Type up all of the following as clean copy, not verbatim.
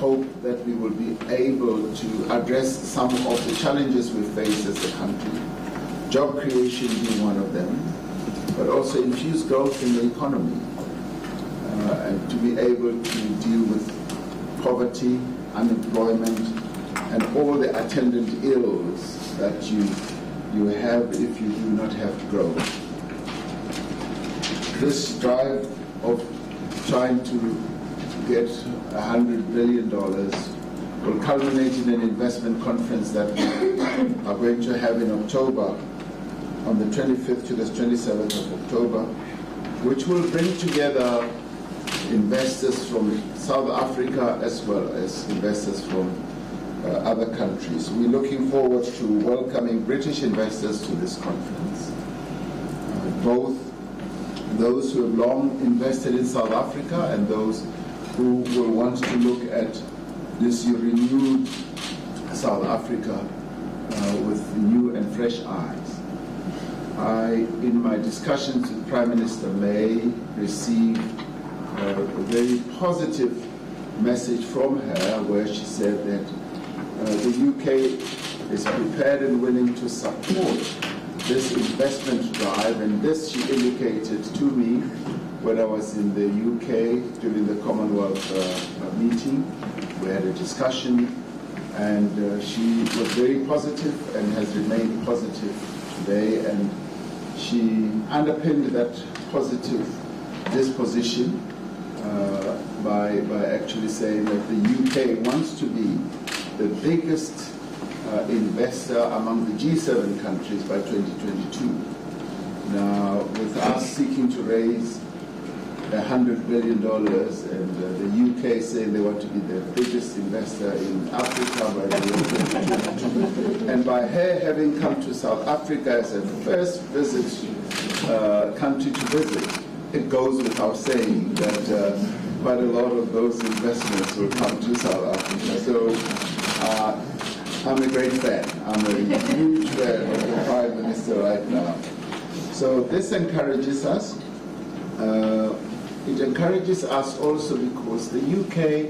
hope that we will be able to address some of the challenges we face as a country, job creation being one of them, but also infuse growth in the economy, and to be able to deal with poverty, unemployment, and all the attendant ills that you have if you do not have growth. This drive of trying to get $100 billion will culminate in an investment conference that we are going to have in October, on the 25th to the 27th of October, which will bring together investors from South Africa as well as investors from other countries. We're looking forward to welcoming British investors to this conference, both those who have long invested in South Africa and those who will want to look at this renewed South Africa with new and fresh eyes. In my discussions with Prime Minister May, received a very positive message from her where she said that the UK is prepared and willing to support this investment drive, and this she indicated to me when I was in the UK during the Commonwealth meeting. We had a discussion, and she was very positive and has remained positive today, and she underpinned that positive disposition by actually saying that the UK wants to be the biggest investor among the G7 countries by 2022. Now, with us seeking to raise $100 billion and the UK saying they want to be the biggest investor in Africa by the year 2022, and by her having come to South Africa as a first country to visit, it goes without saying that quite a lot of those investments will come to South Africa. So I'm a great fan. I'm a huge fan of the Prime Minister right now. So this encourages us. It encourages us also because the UK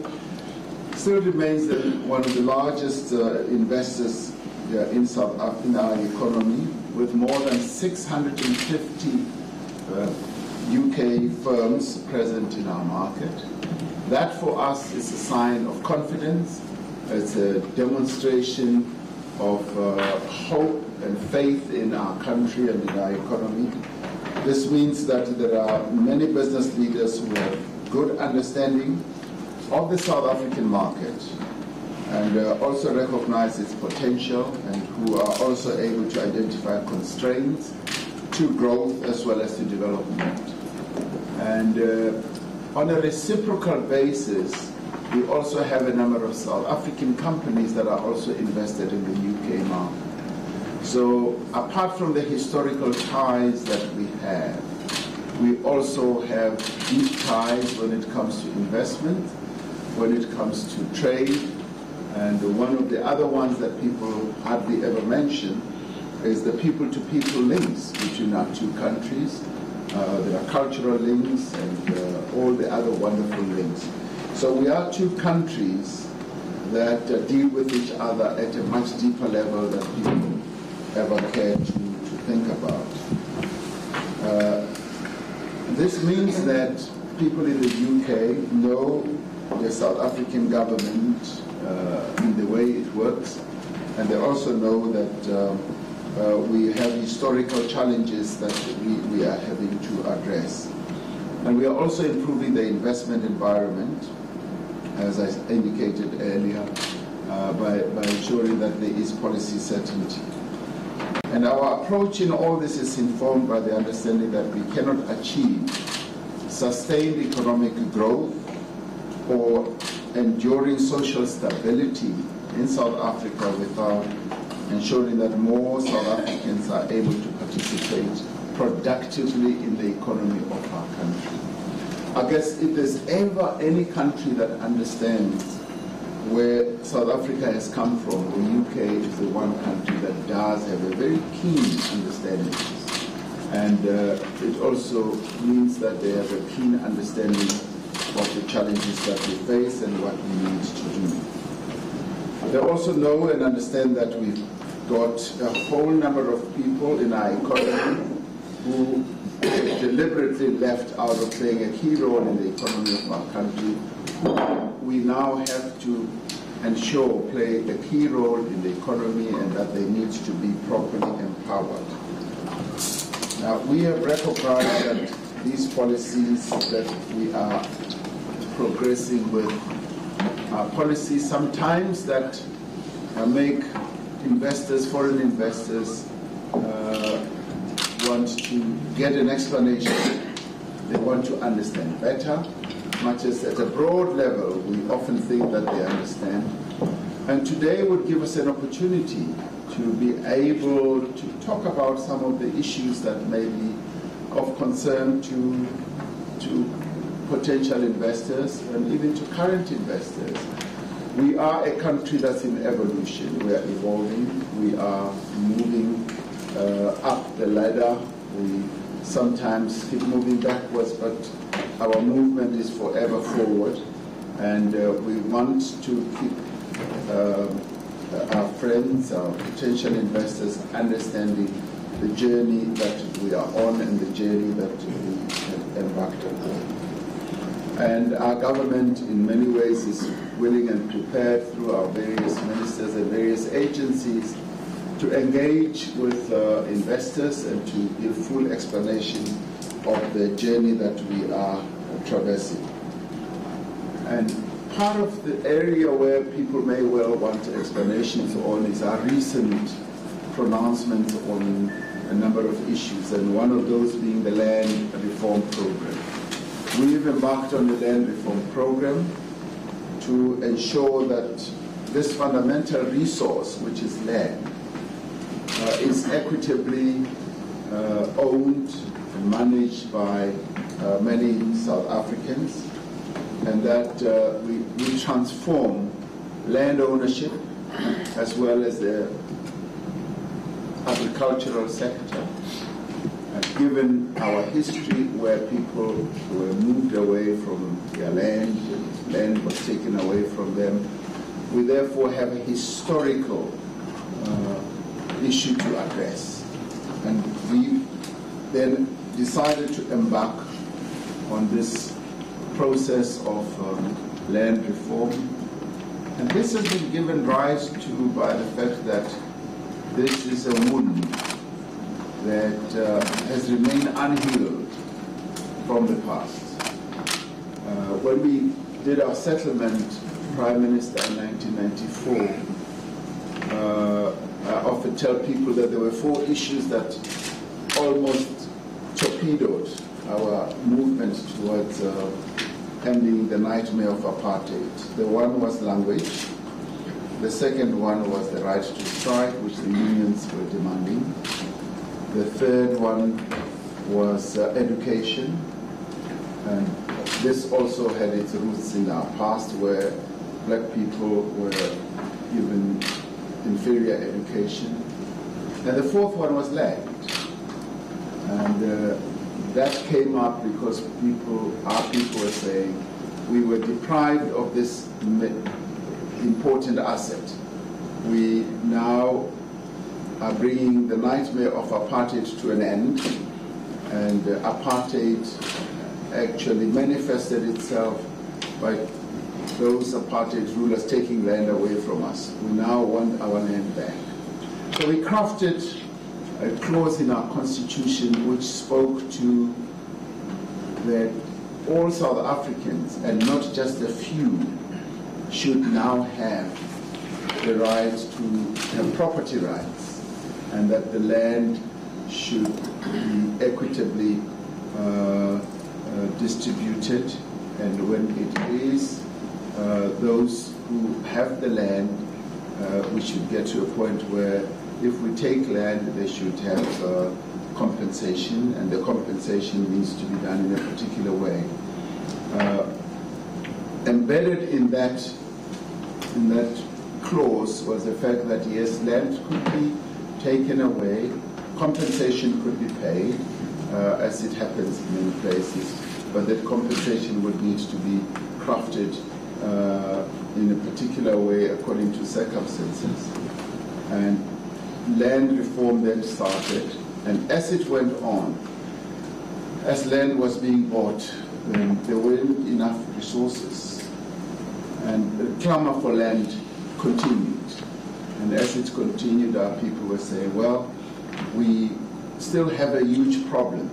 still remains one of the largest investors in South Africa, in our economy, with more than 650 UK firms present in our market. That for us is a sign of confidence. It's a demonstration of hope and faith in our country and in our economy. This means that there are many business leaders who have good understanding of the South African market and also recognize its potential, and who are also able to identify constraints to growth as well as to development. And on a reciprocal basis, we also have a number of South African companies that are also invested in the UK market. So apart from the historical ties that we have, we also have deep ties when it comes to investment, when it comes to trade, and one of the other ones that people hardly ever mention is the people-to-people links between our two countries. There are cultural links and all the other wonderful links. So we are two countries that deal with each other at a much deeper level than people ever care to think about. This means that people in the UK know the South African government in the way it works, and they also know that we have historical challenges that we are having to address. And we are also improving the investment environment, as I indicated earlier, by ensuring that there is policy certainty. And our approach in all this is informed by the understanding that we cannot achieve sustained economic growth or enduring social stability in South Africa without ensuring that more South Africans are able to participate productively in the economy of our country. I guess if there's ever any country that understands where South Africa has come from, the UK is the one country that does have a very keen understanding. And it also means that they have a keen understanding of the challenges that we face and what we need to do. They also know and understand that we've got a whole number of people in our economy who deliberately left out of playing a key role in the economy of our country. We now have to ensure play a key role in the economy and that they need to be properly empowered. Now, we have recognized that these policies that we are progressing with are policies sometimes that make investors, foreign investors, want to get an explanation. They want to understand better, much as at a broad level we often think that they understand. And today would give us an opportunity to be able to talk about some of the issues that may be of concern to potential investors and even to current investors. We are a country that's in evolution. We are evolving. We are moving up the ladder. We sometimes keep moving backwards, but our movement is forever forward. And we want to keep our friends, our potential investors, understanding the journey that we are on and the journey that we have embarked on. And our government, in many ways, is willing and prepared through our various ministers and various agencies to engage with investors and to give full explanation of the journey that we are traversing. And part of the area where people may well want explanations on is our recent pronouncements on a number of issues, and one of those being the land reform program. We've embarked on the land reform program to ensure that this fundamental resource, which is land, is equitably owned and managed by many South Africans, and that we transform land ownership as well as the agricultural sector. Given our history where people were moved away from their land, and land was taken away from them, we therefore have a historical issue to address. And we then decided to embark on this process of land reform. And this has been given rise to by the fact that this is a wound that has remained unhealed from the past. When we did our settlement, Prime Minister, in 1994, I often tell people that there were 4 issues that almost torpedoed our movement towards ending the nightmare of apartheid. The one was language. The second one was the right to strike, which the unions were demanding. The third one was education, and this also had its roots in our past where black people were given inferior education. And the fourth one was land. And that came up because our people were saying we were deprived of this important asset. We now are bringing the nightmare of apartheid to an end, and apartheid actually manifested itself by those apartheid rulers taking land away from us. We now want our land back. So we crafted a clause in our constitution which spoke to that all South Africans, and not just a few, should now have the right to have property rights, and that the land should be equitably distributed, and when it is, those who have the land, we should get to a point where if we take land, they should have compensation, and the compensation needs to be done in a particular way. Embedded in that clause was the fact that yes, land could be taken away, compensation could be paid, as it happens in many places, but that compensation would need to be crafted in a particular way according to circumstances. And land reform then started, and as it went on, as land was being bought, there weren't enough resources, and the clamor for land continued. And as it continued, our people were saying, well, we still have a huge problem.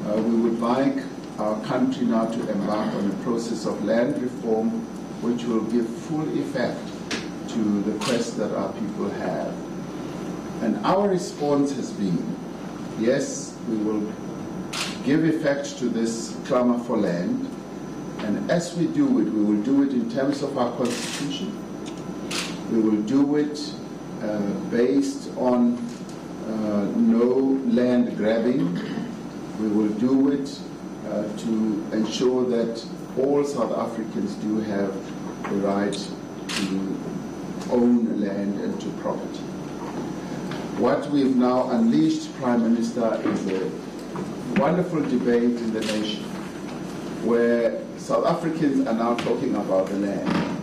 We would like our country now to embark on a process of land reform which will give full effect to the quest that our people have. And our response has been, yes, we will give effect to this clamor for land, and as we do it, we will do it in terms of our constitution. We will do it based on no land grabbing. We will do it to ensure that all South Africans do have the right to own land and to property. What we've now unleashed, Prime Minister, is a wonderful debate in the nation where South Africans are now talking about the land.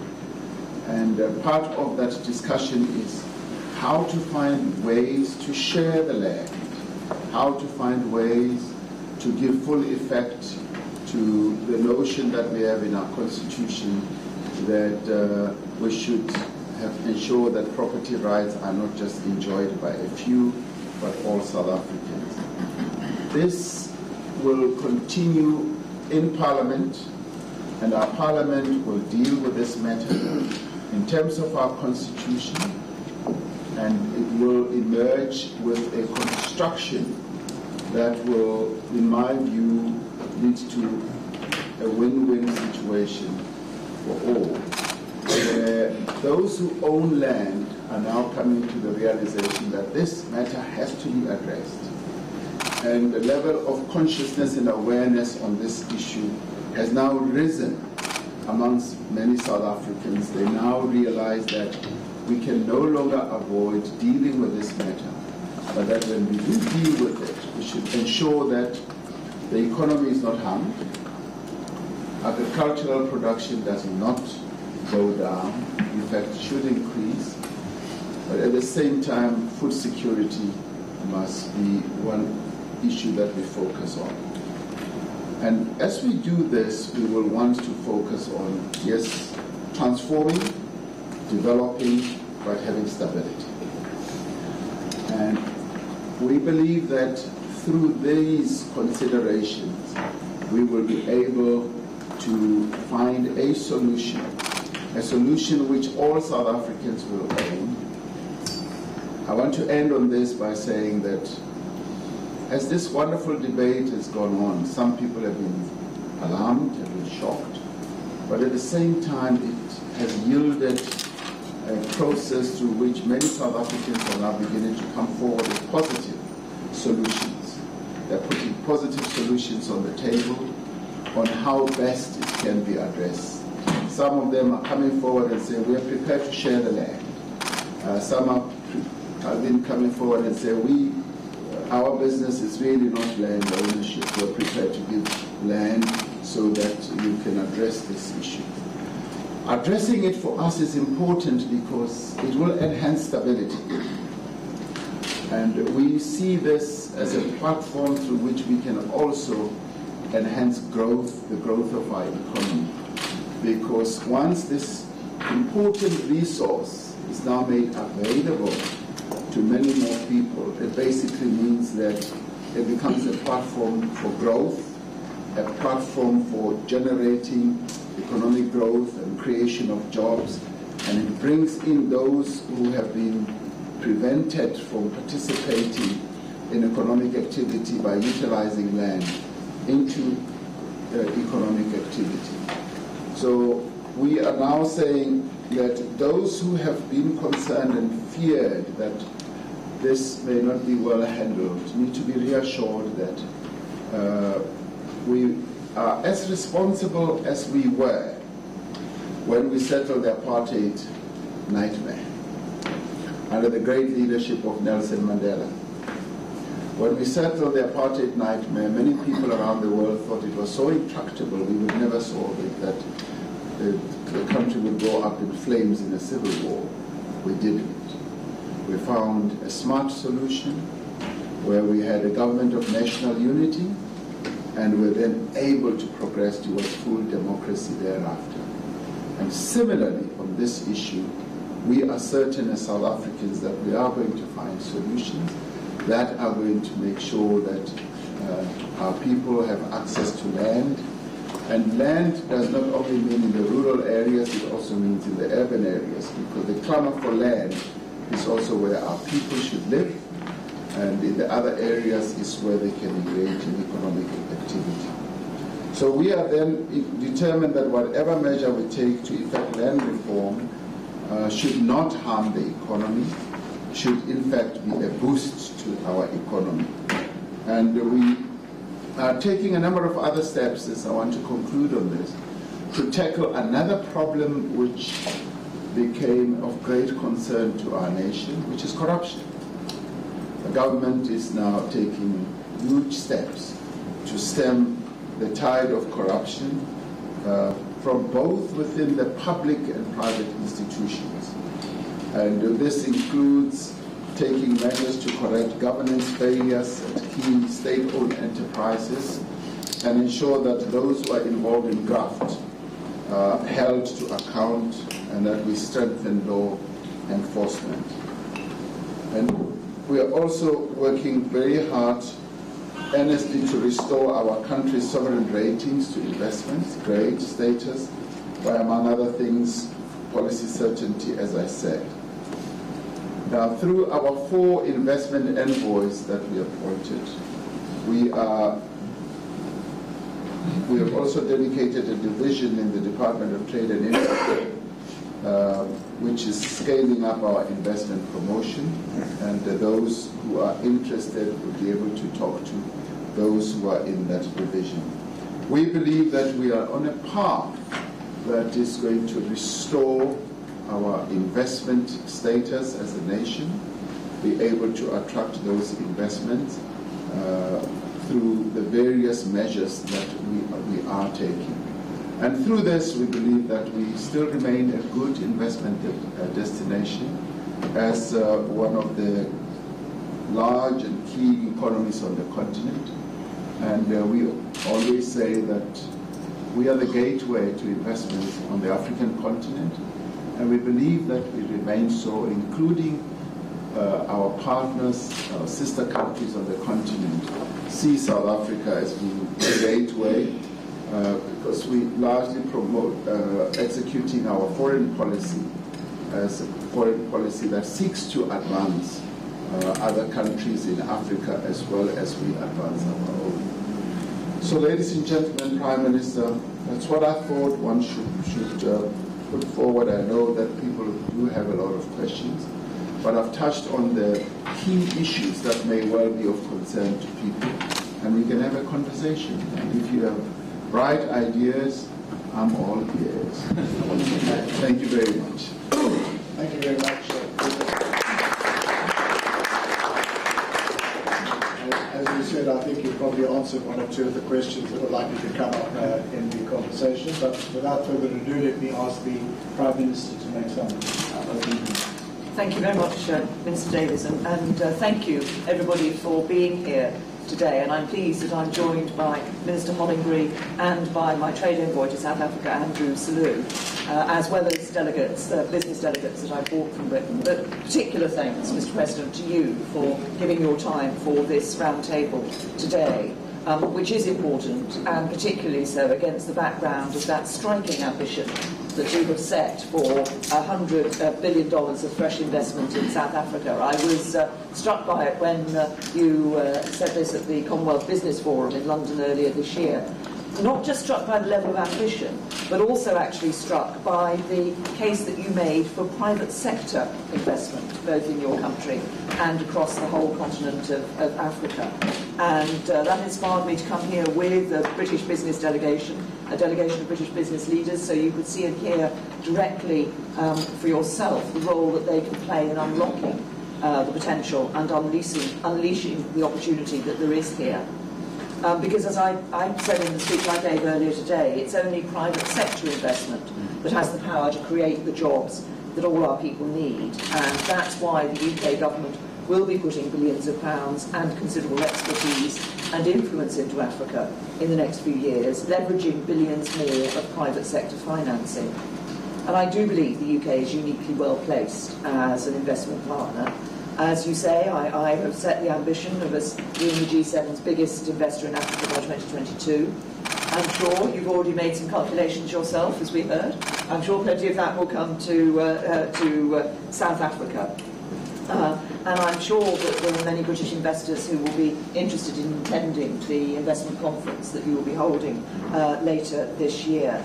And part of that discussion is how to find ways to share the land, how to find ways to give full effect to the notion that we have in our constitution that we should have ensured that property rights are not just enjoyed by a few, but all South Africans. This will continue in Parliament, and our Parliament will deal with this matter in terms of our constitution, and it will emerge with a construction that will, in my view, lead to a win-win situation for all, where those who own land are now coming to the realization that this matter has to be addressed. And the level of consciousness and awareness on this issue has now risen amongst many South Africans. They now realize that we can no longer avoid dealing with this matter, but that when we do deal with it, we should ensure that the economy is not harmed, agricultural production does not go down, in fact should increase, but at the same time food security must be one issue that we focus on. And as we do this, we will want to focus on, yes, transforming, developing, but having stability. And we believe that through these considerations, we will be able to find a solution which all South Africans will own. I want to end on this by saying that as this wonderful debate has gone on, some people have been alarmed, have been shocked, but at the same time it has yielded a process through which many South Africans are now beginning to come forward with positive solutions. They're putting positive solutions on the table on how best it can be addressed. Some of them are coming forward and saying, we are prepared to share the land. Some have been coming forward and say, our business is really not land ownership. We're prepared to give land so that you can address this issue. Addressing it for us is important because it will enhance stability. And we see this as a platform through which we can also enhance growth, the growth of our economy. Because once this important resource is now made available to many more people, it basically means that it becomes a platform for growth, a platform for generating economic growth and creation of jobs, and it brings in those who have been prevented from participating in economic activity by utilizing land into economic activity. So we are now saying that those who have been concerned and feared that this may not be well handled need to be reassured that we are as responsible as we were when we settled the apartheid nightmare under the great leadership of Nelson Mandela. When we settled the apartheid nightmare, many people around the world thought it was so intractable we would never solve it, that the country would go up in flames in a civil war. We didn't. We found a smart solution where we had a government of national unity, and were then able to progress towards full democracy thereafter. And similarly, on this issue, we are certain as South Africans that we are going to find solutions that are going to make sure that our people have access to land. And land does not only mean in the rural areas, it also means in the urban areas, because the clamor for land is also where our people should live, and in the other areas is where they can engage in economic activity. So we are then determined that whatever measure we take to effect land reform should not harm the economy, should in fact be a boost to our economy. And we are taking a number of other steps, as I want to conclude on this, to tackle another problem which became of great concern to our nation, which is corruption. The government is now taking huge steps to stem the tide of corruption from both within the public and private institutions. And this includes taking measures to correct governance failures at key state-owned enterprises and ensure that those who are involved in graft are held to account, and that we strengthen law enforcement. And we are also working very hard, earnestly, to restore our country's sovereign ratings to investments, grade status, by, among other things, policy certainty, as I said. Now, through our 4 investment envoys that we appointed, we have also dedicated a division in the Department of Trade and Industry, which is scaling up our investment promotion, and those who are interested will be able to talk to those who are in that division. We believe that we are on a path that is going to restore our investment status as a nation, be able to attract those investments through the various measures that we are taking. And through this, we believe that we still remain a good investment destination as one of the large and key economies on the continent. And we always say that we are the gateway to investment on the African continent, and we believe that we remain so, including our partners, our sister countries on the continent, see South Africa as being the gateway, because we largely promote executing our foreign policy as a foreign policy that seeks to advance other countries in Africa as well as we advance our own. So, ladies and gentlemen, Prime Minister, that's what I thought one should put forward. I know that people do have a lot of questions, but I've touched on the key issues that may well be of concern to people, and we can have a conversation. And if you have bright ideas, I'm all ears. Thank you very much. Thank you very much. As you said, I think you've probably answered one or two of the questions that are likely to come up in the conversation. But without further ado, let me ask the Prime Minister to make some opening remarks. Thank you very much, Minister Davies, and thank you, everybody, for being here today. And I'm pleased that I'm joined by Minister Hollingbury and by my trade envoy to South Africa, Andrew Selous, as well as delegates, business delegates that I brought from Britain. But particular thanks, Mr. President, to you for giving your time for this roundtable today, which is important, and particularly so against the background of that striking ambition that you have set for $100 billion of fresh investment in South Africa. I was struck by it when you said this at the Commonwealth Business Forum in London earlier this year. Not just struck by the level of ambition, but also actually struck by the case that you made for private sector investment, both in your country and across the whole continent of Africa. And that inspired me to come here with a British business delegation, a delegation of British business leaders, so you could see and hear directly for yourself the role that they can play in unlocking the potential and unleashing the opportunity that there is here. Because as I said in the speech I gave earlier today, it's only private sector investment that has the power to create the jobs that all our people need. And that's why the UK government will be putting billions of pounds and considerable expertise and influence into Africa in the next few years, leveraging billions more of private sector financing. And I do believe the UK is uniquely well placed as an investment partner. As you say, I have set the ambition of us being the G7's biggest investor in Africa by 2022. I'm sure you've already made some calculations yourself, as we heard. I'm sure plenty of that will come to South Africa. And I'm sure that there are many British investors who will be interested in attending the investment conference that you will be holding later this year.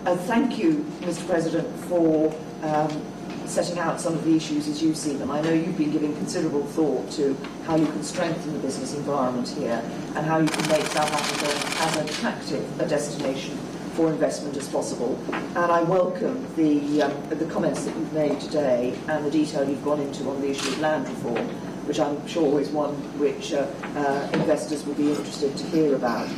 Thank you, Mr. President, for setting out some of the issues as you see them. I know you've been giving considerable thought to how you can strengthen the business environment here and how you can make South Africa as attractive a destination for investment as possible. And I welcome the comments that you've made today and the detail you've gone into on the issue of land reform, which I'm sure is one which investors will be interested to hear about.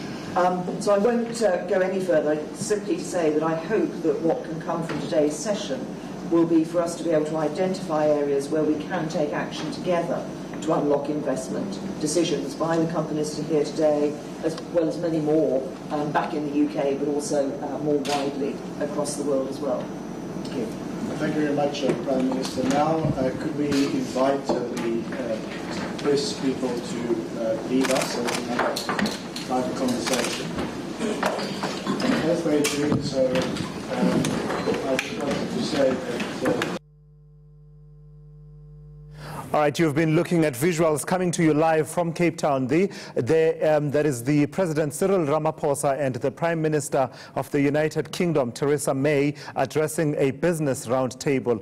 So I won't go any further, simply to say that I hope that what can come from today's session will be for us to be able to identify areas where we can take action together to unlock investment decisions by the companies to hear today, as well as many more back in the UK, but also more widely across the world as well. Thank you. Thank you very much, Prime Minister. Now, could we invite the press people to leave us so we can have a private conversation? As they do so, I just wanted to say that... All right, you've been looking at visuals coming to you live from Cape Town. That is the President Cyril Ramaphosa and the Prime Minister of the United Kingdom, Theresa May, addressing a business roundtable